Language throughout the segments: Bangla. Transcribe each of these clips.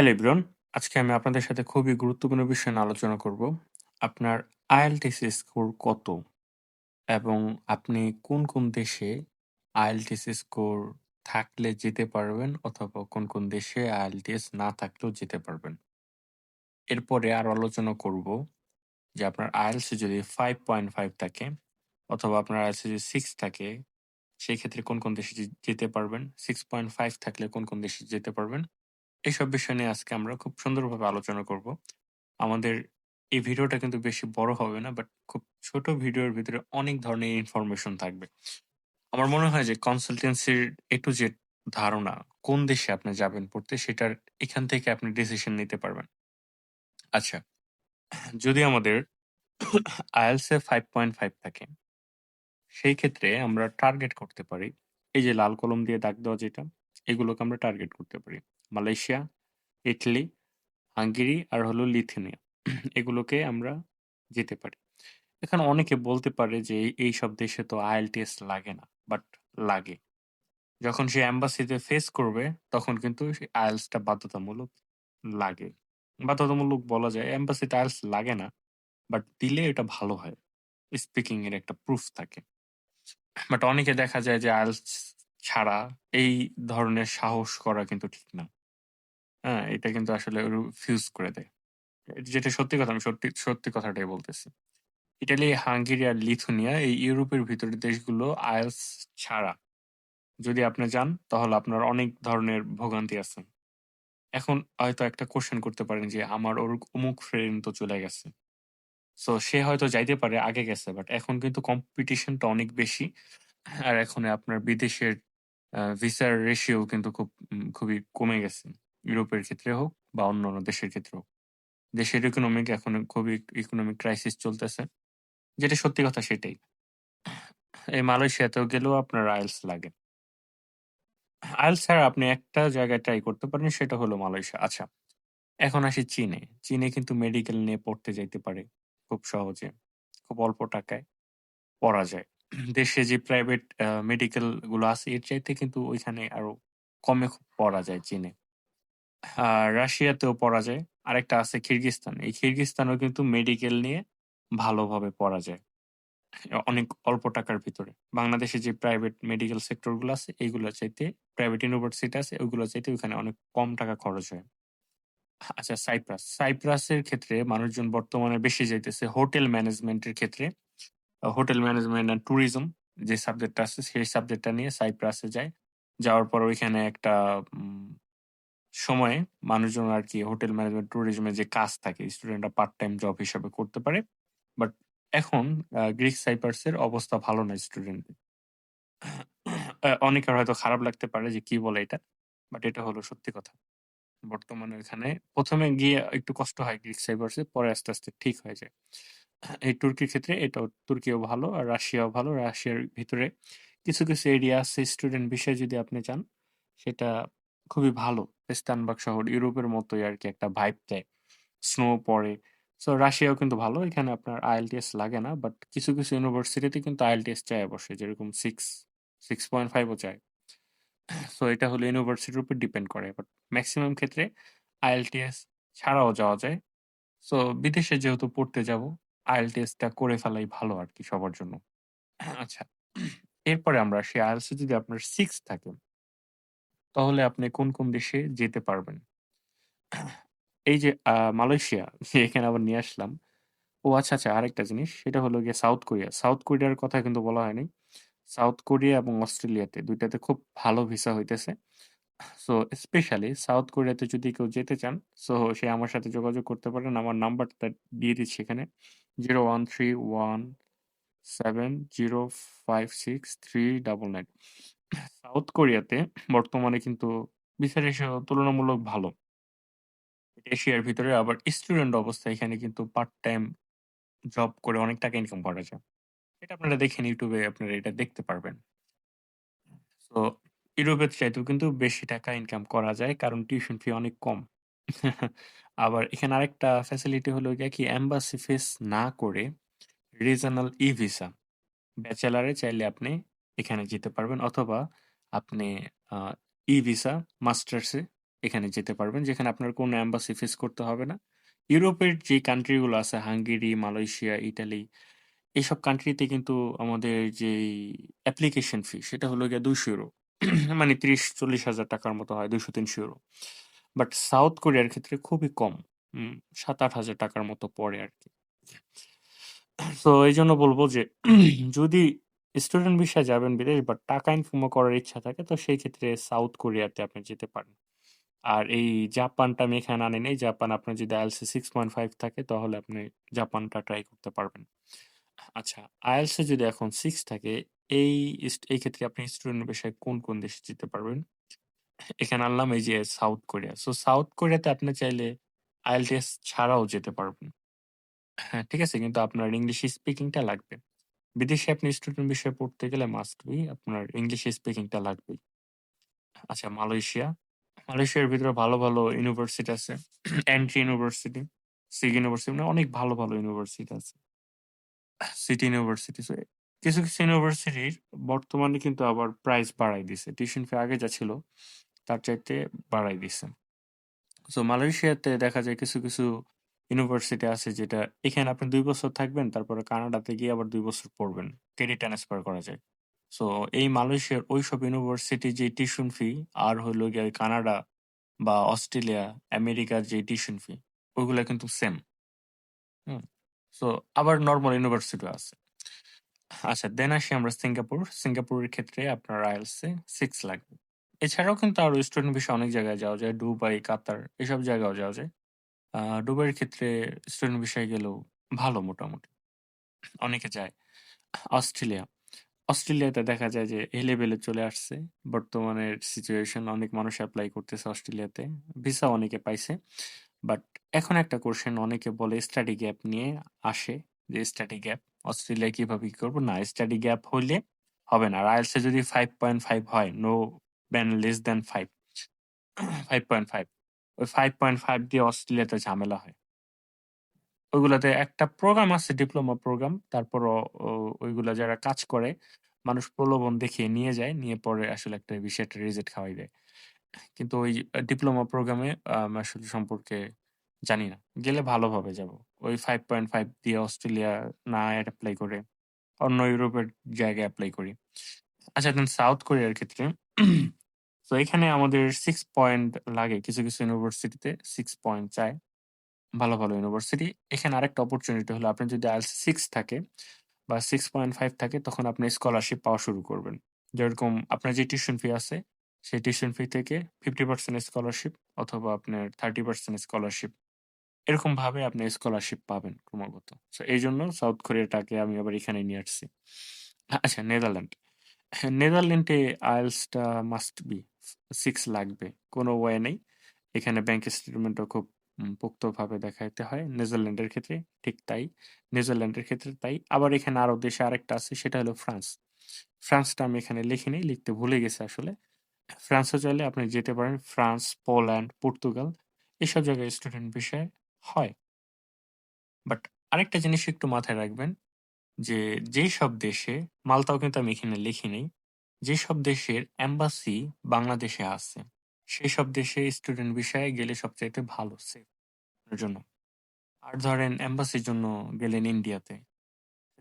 Hello everyone. আজকে আমি আপনাদের সাথে খুবই গুরুত্বপূর্ণ বিষয় নিয়ে আলোচনা করব। আপনার IELTS স্কোর কত? এবং আপনি কোন দেশে IELTS স্কোর থাকলে যেতে পারবেন অথবা কোন দেশে IELTS না থাকলেও যেতে পারবেন। এরপরে আরো আলোচনা করব যে আপনার IELTS যদি 5.5 থাকে অথবা আপনার IELTS যদি 6 থাকে, সেই ক্ষেত্রে কোন দেশে যেতে পারবেন? 6.5 থাকলে কোন দেশে যেতে পারবেন? এসব বিষয় নিয়ে আজকে আমরা খুব সুন্দরভাবে আলোচনা করব। আমাদের এই ভিডিওটা কিন্তু বেশি বড় হবে না, বাট খুব ছোট ভিডিওর ভিতরে অনেক ধরনের ইনফরমেশন থাকবে। আমার মনে হয় যে কনসালটেন্সির A to Z ধারণা, কোন দেশে আপনি যাবেন পড়তে, সেটার এখান থেকে আপনি ডিসিশন নিতে পারবেন। আচ্ছা, যদি আমাদের IELTS এ 5.5 থাকে, সেই ক্ষেত্রে আমরা টার্গেট করতে পারি, এই যে লাল কলম দিয়ে দাগ দেওয়া যেটা, এগুলোকে আমরা টার্গেট করতে পারি। মালয়েশিয়া, ইটালি, হাঙ্গেরি আর হলো লিথুয়ানিয়া। এগুলোকে আমরা যেতে পারি। এখানে অনেকে বলতে পারে যে এইসব দেশে তো IELTS লাগে না, বাট লাগে। যখন সে এম্বাসিতে ফেস করবে তখন কিন্তু IELTS টা বাধ্যতামূলক লাগে। বাধ্যতামূলক বলা যায়, এম্বাসিতে IELTS লাগে না, বাট দিলে এটা ভালো হয়। স্পিকিং এর একটা প্রুফ থাকে। বাট অনেকে দেখা যায় যে IELTS ছাড়া এই ধরনের সাহস করা কিন্তু ঠিক না। হ্যাঁ, এটা কিন্তু আসলে রিফিউজ করে দেয়। যেটা সত্যি কথা, আমি সত্যি কথাটাই বলতেছি। ইটালি, হাঙ্গেরি আর লিথুনিয়া এই ইউরোপের ভিতরের দেশগুলো IELTS ছাড়া যদি আপনি যান, তাহলে আপনার অনেক ধরনের ভোগান্তি আছে। এখন হয়তো একটা কোয়েশ্চেন করতে পারেন যে আমার অমুক ফ্রেন্ড তো চলে গেছে। সো সে হয়তো যাইতে পারে, আগে গেছে, বাট এখন কিন্তু কম্পিটিশনটা অনেক বেশি। আর এখন আপনার বিদেশের ভিসার রেশিও কিন্তু খুবই কমে গেছে। ইউরোপের ক্ষেত্রে হোক বা অন্যান্য দেশের ক্ষেত্রে হোক। দেশের ইকোনমিক এখন খুবই ইকোনমিক ক্রাইসিস চলতেছে। যেটা সত্যি কথা সেটাই। এই মালয়েশিয়াতেও গেলেও আপনার IELTS লাগে। IELTS ছাড়া আপনি একটা জায়গায় ট্রাই করতে পারেন, সেটা হলো মালয়েশিয়া। আচ্ছা, এখন আসি চীনে। চীনে কিন্তু মেডিকেল নিয়ে পড়তে যাইতে পারে খুব সহজে। খুব অল্প টাকায় পড়া যায়। দেশে যে প্রাইভেট মেডিকেল গুলো আছে, এর চাইতে কিন্তু ওইখানে আরো কমে খুব পড়া যায় চীনে। আর রাশিয়াতেও পড়া যায়। আরেকটা আছে কিরগিজস্তান। এই কিরগিজস্তানেও কিন্তু মেডিকেল নিয়ে ভালোভাবে পড়া যায়। অনেক অল্প টাকার ভিতরে। বাংলাদেশে যে প্রাইভেট মেডিকেল সেক্টর গুলো আছে, এইগুলোর চাইতে, প্রাইভেট ইউনিভার্সিটি আছে, ওইগুলোর চাইতে ওইখানে অনেক কম টাকা খরচ হয়। আচ্ছা, সাইপ্রাস। সাইপ্রাসের ক্ষেত্রে মানুষজন বর্তমানে বেশি যাইতেছে হোটেল ম্যানেজমেন্টের ক্ষেত্রে। হোটেল ম্যানেজমেন্ট অ্যান্ড ট্যুরিজম যে সাবজেক্টটা আছে, সেই সাবজেক্টটা নিয়ে সাইপ্রাসে যায়। যাওয়ার পর ওইখানে একটা সময়ে মানুষজন আরকি হোটেল ম্যানেজমেন্ট ট্যুরিজমের যে কাজ থাকে, স্টুডেন্টরা পার্ট টাইম জব হিসাবে করতে পারে। বাট এখন গ্রিক সাইপ্রাসের অবস্থা ভালো না স্টুডেন্টদের। অনেকের হয়তো খারাপ লাগতে পারে যে কি বলে এটা। বাট এটা হলো সত্যি কথা। বর্তমানে ওইখানে ১ম এ গিয়ে একটু কষ্ট হয় গ্রিক সাইপ্রাসে, পরে আস্তে ঠিক হয়ে যায়। এই তুর্কির ক্ষেত্রে এটাও, তুর্কিও ভালো আর রাশিয়াও ভালো। রাশিয়ার ভিতরে কিছু এরিয়া আছে, স্টুডেন্ট ভিসায় যদি আপনি যান, সেটা খুবই ভালো। স্টানবার্গ শহর ইউরোপের মতোই আরকি একটা ভাইব দেয়। স্নো পড়ে। সো রাশিয়াও কিন্তু ভালো। এখানে আপনার IELTS লাগে না। বাট কিছু ইউনিভার্সিটিতে কিন্তু IELTS চায় অবশ্যই। যেরকম 6.5 ও চায়। সো এটা হলো ইউনিভার্সিটির উপর ডিপেন্ড করে। বাট মেক্সিমাম ক্ষেত্রে IELTS ছাড়াও যাওয়া যায়। সো বিদেশে যেহেতু পড়তে যাব, IELTS টা করে ফেলাই ভালো আরকি সবার জন্য। আচ্ছা। এরপরে আমরা আসি, IELTS এ যদি আপনার 6 থাকে, তাহলে আপনি কোন দেশে যেতে পারবেন? এই যে মালয়েশিয়া, এখানে আবার নিয়ে আসলাম। ও আচ্ছা, আরেকটা জিনিস, সেটা হলো গিয়ে সাউথ কোরিয়া। সাউথ কোরিয়ার কথা কিন্তু বলা হয়নি। সাউথ কোরিয়া এবং অস্ট্রেলিয়াতে ২ টাতে খুব ভালো ভিসা হইতেছে। সো স্পেশালি সাউথ কোরিয়াতে যদি কেউ যেতে চান, সো সে আমার সাথে যোগাযোগ করতে পারেন। আমার নাম্বারটা দিয়ে দিচ্ছি এখানে। 0131705639। সাউথ কোরিয়াতে বর্তমানে কিন্তু ভিসা রেশিও তুলনামূলক ভালো। এশিয়ার ভিতরে আবার স্টুডেন্ট অবস্থায় এখানে কিন্তু পার্ট টাইম জব করে অনেক টাকা ইনকাম করা যায়। এটা আপনারা দেখেন, YouTube এ আপনারা এটা দেখতে পারবেন। সো ইউরোপের চাইতেও কিন্তু বেশি টাকা ইনকাম করা যায়, কারণ টিউশন ফি অনেক কম। আবার এখানে আরেকটা ফ্যাসিলিটি হলো গিয়ে কি, এম্বাসি ফেস না করে রিজনাল ই-ভিসা, ব্যাচেলরে চাইলে আপনি এখানে যেতে পারবেন, অথবা আপনি ই-ভিসা মাস্টার্সে এখানে যেতে পারবেন, যেখানে আপনার কোনো এম্বাসি ফেস করতে হবে না। ইউরোপের যে কান্ট্রিগুলো আছে হাঙ্গেরি, মালয়েশিয়া, ইটালি এইসব কান্ট্রিতে কিন্তু আমাদের যেই অ্যাপ্লিকেশন ফি সেটা হলো গিয়ে €200 মানে 30-40 হাজার টাকার মতো হয়, €200-300। বাট সাউথ কোরিয়ার ক্ষেত্রে খুবই কম, 7-8 হাজার টাকার মতো পড়ে আর কি। তো এই জন্য বলবো যে যদি স্টুডেন্ট ভিসায় যাবেন বিদেশ বাট টাকা ইনকাম করার ইচ্ছা থাকে তো সেই ক্ষেত্রে সাউথ কোরিয়াতে আপনি যেতে পারেন। আর এই জাপানটা আমি এখানে আনি নাই। জাপান আপনার যদি আইএলটিএস 6.5 থাকে তাহলে আপনি জাপানটা ট্রাই করতে পারবেন। আচ্ছা, আইএলটিএস এ যদি এখন 6 থাকে এই এই ক্ষেত্রে আপনি স্টুডেন্ট ভিসায় কোন দেশে যেতে পারবেন? এখানে আনলাম এই যে সাউথ কোরিয়া। সো সাউথ কোরিয়াতে আপনি চাইলে আইএলটিএস ছাড়াও যেতে পারবেন। হ্যাঁ, ঠিক আছে? কিন্তু আপনার ইংলিশ স্পিকিংটা লাগবে। বিদেশে আপনি স্টুডেন্ট বিষয়ে পড়তে গেলে মাস্ট বি আপনার ইংলিশ স্পিকিংটা লাগবেই। আচ্ছা, মালয়েশিয়া। মালয়েশিয়ার ভিতরে ভালো ইউনিভার্সিটি আছে। এন্ট্রি ইউনিভার্সিটি, সিগ ইউনিভার্সিটি মানে অনেক ভালো ইউনিভার্সিটি আছে। City university. সো কিছু ইউনিভার্সিটির বর্তমানে কিন্তু আবার প্রাইস বাড়ায় দিছে। টিউশন ফি আগে যা ছিল তার চাইতে বাড়ায় দিছে। সো মালয়েশিয়াতে দেখা যায় কিছু ইউনিভার্সিটি আছে যেটা এখানে আপনি ২ বছর থাকবেন, তারপরে কানাডাতে গিয়ে আবার ২ বছর পড়বেন। ক্রেডিট ট্রান্সফার করা যায়। সো এই মালয়েশিয়ার ঐসব ইউনিভার্সিটির যে টিউশন ফি আর হইলো গিয়ে কানাডা বা অস্ট্রেলিয়া, আমেরিকার যে টিউশন ফি ওইগুলা কিন্তু সেম। হুম? সো আবার নরমাল ইউনিভার্সিটিও আছে। আচ্ছা, দেন আসি আমরা সিঙ্গাপুর। সিঙ্গাপুরের ক্ষেত্রে আপনার আইএলটিএস এ 6 লাগবে। এছাড়াও কিন্তু আরো স্টুডেন্ট ভিসা অনেক জায়গায় যাওয়া যায়। দুবাই, কাতার এসব জায়গায়ও যাওয়া যায়। দুবাইয়ের ক্ষেত্রে স্টুডেন্ট ভিসায় গেলেও ভালো মোটামুটি। অনেকে যায়। অস্ট্রেলিয়া। অস্ট্রেলিয়াতে দেখা যায় যে এই লেভেলে চলে আসছে। বর্তমানের সিচুয়েশন অনেক মানুষ এপ্লাই করতেছে অস্ট্রেলিয়াতে। ভিসা অনেকে পাইছে। বাট এখন একটা কোশ্চেন অনেকে বলে স্টাডি গ্যাপ নিয়ে আসে যে স্টাডি গ্যাপ অস্ট্রেলিয়ায় কিভাবে কি করবো? না, স্টাডি গ্যাপ হইলে হবে না। আর আইএলটিএস এ যদি 5.5 হয়, নো ব্যান লেস দ্যান 5, 5.5 ওই 5.5 দিয়ে অস্ট্রেলিয়াতে ঝামেলা হয়। ওইগুলাতে একটা প্রোগ্রাম আছে, ডিপ্লোমা প্রোগ্রাম। তারপরও ওইগুলা যারা কাজ করে মানুষ প্রলোভন দেখিয়ে নিয়ে যায়, নিয়ে পরে আসলে একটা বিষয়টা রিজেক্ট খাওয়াই দেয়। কিন্তু ওই ডিপ্লোমা প্রোগ্রামে আসলে সম্পর্কে জানি না। গেলে ভালোভাবে যাব। ওই 5.5 দিয়ে অস্ট্রেলিয়া না এপ্লাই করে অন্য ইউরোপের জায়গায় এপ্লাই করি। আচ্ছা, দেন সাউথ কোরিয়ার ক্ষেত্রে তো এখানে আমাদের 6 পয়েন্ট লাগে। কিছু ইউনিভার্সিটিতে 6 পয়েন্ট চায়। ভালো ইউনিভার্সিটি। এখানে আরেকটা অপরচুনিটি হলো আপনার যদি আইএলটিএস 6 থাকে বা 6.5 থাকে তখন আপনি স্কলারশিপ পাওয়া শুরু করবেন। যেরকম আপনার যে টিউশন ফি আছে সেই টিউশন ফি থেকে 50% স্কলারশিপ অথবা আপনার 30% স্কলারশিপ এরকম ভাবে আপনি স্কলারশিপ পাবেন ক্রমাগত। সো এই জন্য সাউথ কোরিয়াটাকে আমি আবার এখানে নিয়ে আসছি। আচ্ছা, নেদারল্যান্ড। হ্যাঁ, নেদারল্যান্ডে আইএলটিএসটা মাস্ট বি 6 লাগবে। কোনো ওয়ে নেই। এখানে ব্যাংক স্টেটমেন্টও খুব পোক্তভাবে দেখাইতে হয়। নেদারল্যান্ডের ক্ষেত্রে ঠিক তাই। নিউজিল্যান্ডের ক্ষেত্রে তাই। আবার এখানে আরো দেশে আরেকটা আছে সেটা হলো ফ্রান্স। ফ্রান্সটা আমি এখানে লিখিনি, লিখতে ভুলে গেছি আসলে। ফ্রান্সও চাইলে আপনি যেতে পারেন। ফ্রান্স, পোল্যান্ড, পর্তুগাল এসব জায়গায় স্টুডেন্ট ভিসায় হয়। বাট আরেকটা জিনিস একটু মাথায় রাখবেন যে যেসব দেশে, মালতাও কিন্তু আমি এখানে লিখি নাই, যেসব দেশের এম্বাসি বাংলাদেশে আছে সেসব দেশে স্টুডেন্ট ভিসায় গেলে সবচাইতে ভালো সেফ জন্য। আর ধরেন এম্বাসির জন্য গেলেন ইন্ডিয়াতে,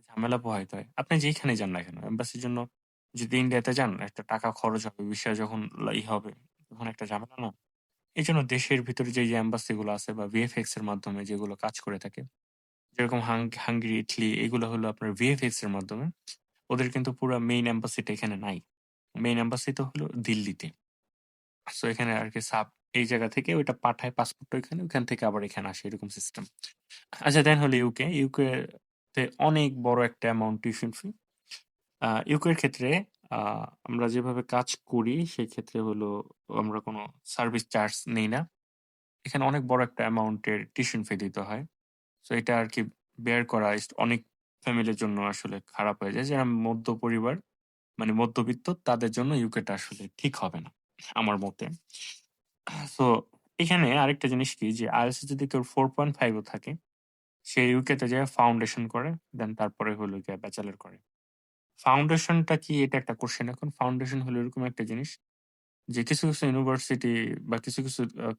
ঝামেলা পোহাইতে হয়। আপনি যেখানে যান না কেন এম্বাসির জন্য যদি ইন্ডিয়াতে যান একটা টাকা খরচ হবে, বিষয় যখন হবে তখন একটা ঝামেলা না। এই জন্য দেশের ভিতরে যে এম্বাসি গুলো আছে বা ভিএফএক্স এর মাধ্যমে যেগুলো কাজ করে থাকে, যেরকম হাঙ্গেরি, ইটলি এগুলো হলো আপনার ভিএফএক্স এর মাধ্যমে। ওদের কিন্তু পুরো মেইন এম্বাসিটা এখানে নাই। মেইন এম্বাসি তো হলো দিল্লিতে। সো এখানে আর কি সাব এই জায়গা থেকে ওইটা পাঠায় পাসপোর্ট ওইখানে, ওইখান থেকে আবার এখানে আসে এরকম সিস্টেম। আচ্ছা, দেন হলো ইউকে। ইউকে তে অনেক বড় একটা অ্যামাউন্ট টিউশন ফি। ইউকের ক্ষেত্রে আমরা যেভাবে কাজ করি সেই ক্ষেত্রে হলো আমরা কোনো সার্ভিস চার্জ নেই না। এখানে অনেক বড় একটা অ্যামাউন্টের টিউশন ফি দিতে হয়। সো এটা আর কি বেয়ার করা অনেক ফ্যামিলির জন্য আসলে খারাপ হয়ে যায়। যারা মধ্য পরিবার মানে মধ্যবিত্ত তাদের জন্য ইউকেটা আসলে ঠিক হবে না আমার মতে। সো এখানে আরেকটা জিনিস কি যে আইএলটিএস যদি কেউ 4.5 ও থাকে সে ইউকেতে যায় ফাউন্ডেশন করে, দেন তারপরে হলো গিয়ে ব্যাচেলর করে। ফাউন্ডেশনটা কি এটা একটা কোশ্চেন। এখন ফাউন্ডেশন হলো এরকম একটা জিনিস যে কিছু ইউনিভার্সিটি বা কিছু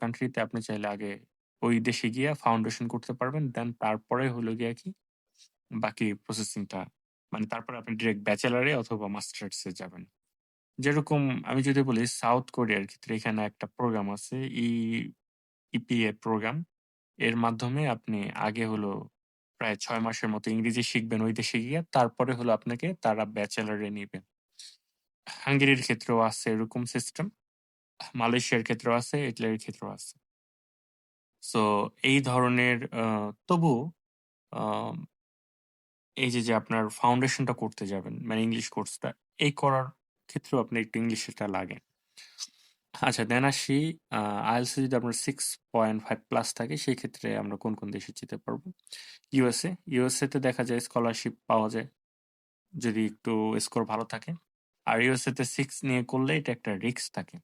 কান্ট্রিতে আপনি চাইলে আগে ওই দেশে গিয়া ফাউন্ডেশন করতে পারবেন। দেন তারপরে হলো গিয়া কি বাকি প্রসেসিংটা মানে তারপরে আপনি ডিরেক্ট ব্যাচেলরে অথবা মাস্টার্স এ যাবেন। যেরকম আমি যদি বলি সাউথ কোরিয়ার ক্ষেত্রে এখানে একটা প্রোগ্রাম আছে ইপিএ প্রোগ্রাম। এর মাধ্যমে আপনি আগে হলো প্রায় ৬ মাসের মতো ইংরেজি শিখবেন ওই দেশে গিয়ে। তারপরে হলো আপনাকে তারা ব্যাচেলরে নিবে। হাঙ্গেরির ক্ষেত্রেও আছে এরকম সিস্টেম। মালয়েশিয়ার ক্ষেত্রেও আছে, ইটালির ক্ষেত্রেও আছে। সো এই ধরনের তবুও আম এই যে আপনার ফাউন্ডেশনটা করতে যাবেন, মানে ইংলিশ কোর্সটা, এই করার ক্ষেত্রেও আপনার একটু ইংলিশটা লাগে। আচ্ছা দেন আসি IELTS এ যদি আপনার 6.5 প্লাস থাকে সেই ক্ষেত্রে আমরা কোন দেশে যেতে পারবো? ইউএসএ। ইউএসএ তে দেখা যায় স্কলারশিপ পাওয়া যায় যদি একটু স্কোর ভালো থাকে। আর ইউএসএ তে 6 নিয়ে করলে এটা একটা রিস্ক থাকে।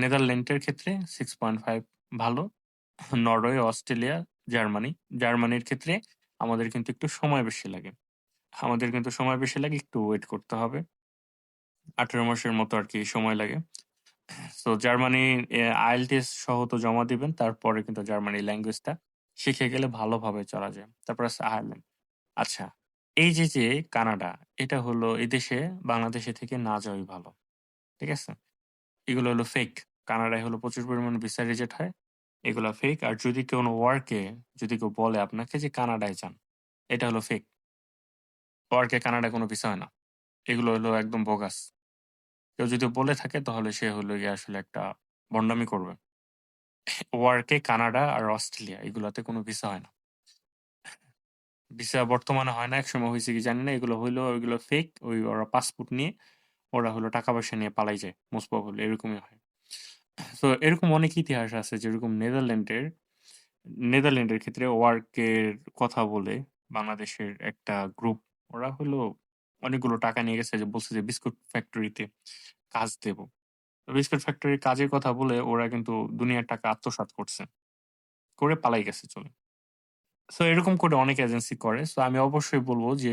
নেদারল্যান্ডের ক্ষেত্রে 6.5 ভালো। Norway, Australia, Germany. জার্মানির ক্ষেত্রে আমাদের কিন্তু একটু সময় বেশি লাগে। আমাদের কিন্তু সময় বেশি লাগে, একটু ওয়েট করতে হবে। 18 মাসের মতো আরকি সময় লাগে। সো জার্মানি IELTS সহ তো জমা দিবেন। তারপরে কিন্তু জার্মানি ল্যাঙ্গুয়েজটা শিখে গেলে ভালোভাবে চলা যায়। তারপর আছে আয়ারল্যান্ড। আচ্ছা, এই যে কানাডা, এটা হলো এদেশে বাংলাদেশে থেকে না যাওয়াই ভালো। ঠিক আছে? এগুলো হলো ফেক। কানাডায় হলো প্রচুর পরিমাণে ভিসা রিজেক্ট হয়। এগুলা ফেক। আর যদি কোনো ওয়ার্কে যদি কেউ বলে আপনাকে যে কানাডায় যান, এটা হলো ফেক। ওয়ার্কে কানাডায় কোনো ভিসা হয় না। এগুলো হলো একদম বোগাস। কেউ যদি বলে থাকে তাহলে সে হলো গিয়ে আসলে একটা ভন্ডামি করবে। ওয়ার্কে কানাডা আর অস্ট্রেলিয়া এগুলাতে কোনো ভিসা হয় না। ভিসা বর্তমানে হয় না, একসময় হয়েছে কি জানি না। এগুলো হইলো ওইগুলো ফেক। ওরা পাসপোর্ট নিয়ে ওরা হলো টাকা পয়সা নিয়ে পালাই যায়, মোস্ট প্রবাবলি এরকমই হয়। তো এরকম অনেক ইতিহাস আছে, যেরকম নেদারল্যান্ডের ক্ষেত্রে ওয়ার্কের কথা বলে বাংলাদেশের একটা গ্রুপ, ওরা হলো অনেকগুলো টাকা নিয়ে গেছে, যে বলছে যে বিস্কুট ফ্যাক্টরিতে কাজ দেব। বিস্কুট ফ্যাক্টরির কাজের কথা বলে ওরা কিন্তু দুনিয়ার টাকা আত্মসাৎ করছে, করে পালাই গেছে চলে। সো এরকম করে অনেক এজেন্সি করে। সো আমি অবশ্যই বলব যে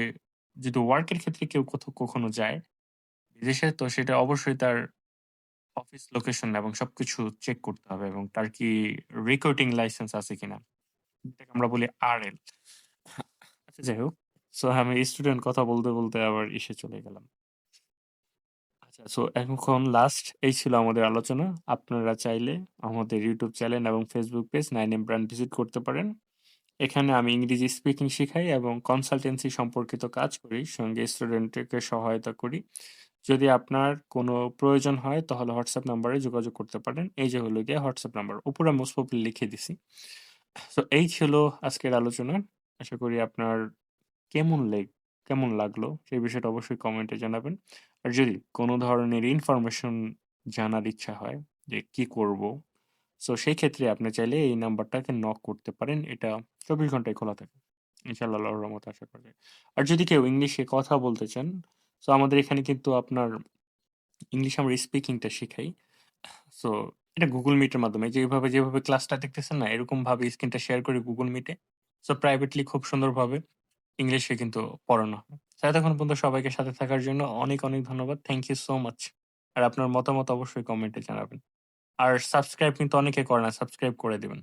যদি ওয়ার্কের ক্ষেত্রে কেউ কোথাও কখনো যায় বিদেশে, তো সেটা অবশ্যই তার অফিস লোকেশন এবং সবকিছু চেক করতে হবে, এবং তার কি রিক্রুটিং লাইসেন্স আছে কিনা, যেটাকে আমরা বলি RL। আচ্ছা যাই হোক, সো আমি স্টুডেন্ট কথা বলতে বলতে আবার ইসে চলে গেলাম। আচ্ছা, সো এখন লাস্ট এই ছিল আমাদের আলোচনা। আপনারা চাইলে আমাদের ইউটিউব চ্যানেল এবং Facebook page 9M brand visit করতে পারেন। এখানে আমি ইংরেজি স্পিকিং শিখাই এবং কনসালটেন্সি সম্পর্কিত কাজ করি, সঙ্গে স্টুডেন্টকে সহায়তা করি। যদি আপনার কোনো প্রয়োজন হয় তাহলে হোয়াটসঅ্যাপ নাম্বারে যোগাযোগ করতে পারেন। এই যে হলো গিয়ে হোয়াটসঅ্যাপ নাম্বার, উপরে মোস্ট প্রবাবলি লিখে দিছি। তো এই ছিল আজকের আলোচনা। আশা করি আপনার কেমন লেগ কেমন লাগলো সেই বিষয়টা অবশ্যই কমেন্টে জানাবেন। আর যদি কোনো ধরনের ইনফরমেশন জানার ইচ্ছা হয় যে কি করব, সো সেই ক্ষেত্রে আপনি চাইলে এই নাম্বারটাকে নক করতে পারেন। এটা 24 ঘন্টায় খোলা থাকে। ইনশাআল্লাহ আল্লাহর রহমতে আশা করা যায়। আর যদি কেউ ইংলিশে কথা বলতে চান, সো আমাদের এখানে কিন্তু আপনার ইংলিশ আমরা স্পিকিংটা শিখাই। সো এটা Google Meet এর মাধ্যমে যেভাবে ক্লাসটা দেখতেছেন না, এরকম ভাবে স্ক্রিনটা শেয়ার করি Google Meet এ। সো প্রাইভেটলি খুব সুন্দরভাবে ইংলিশে কিন্তু পড়ানো হয়। তো এতক্ষণ পর্যন্ত সবাইকে সাথে থাকার জন্য অনেক ধন্যবাদ। Thank you so much. আর আপনার মতামত অবশ্যই কমেন্টে জানাবেন। আর সাবস্ক্রাইব কিন্তু অনেকে করে না, সাবস্ক্রাইব করে দিবেন।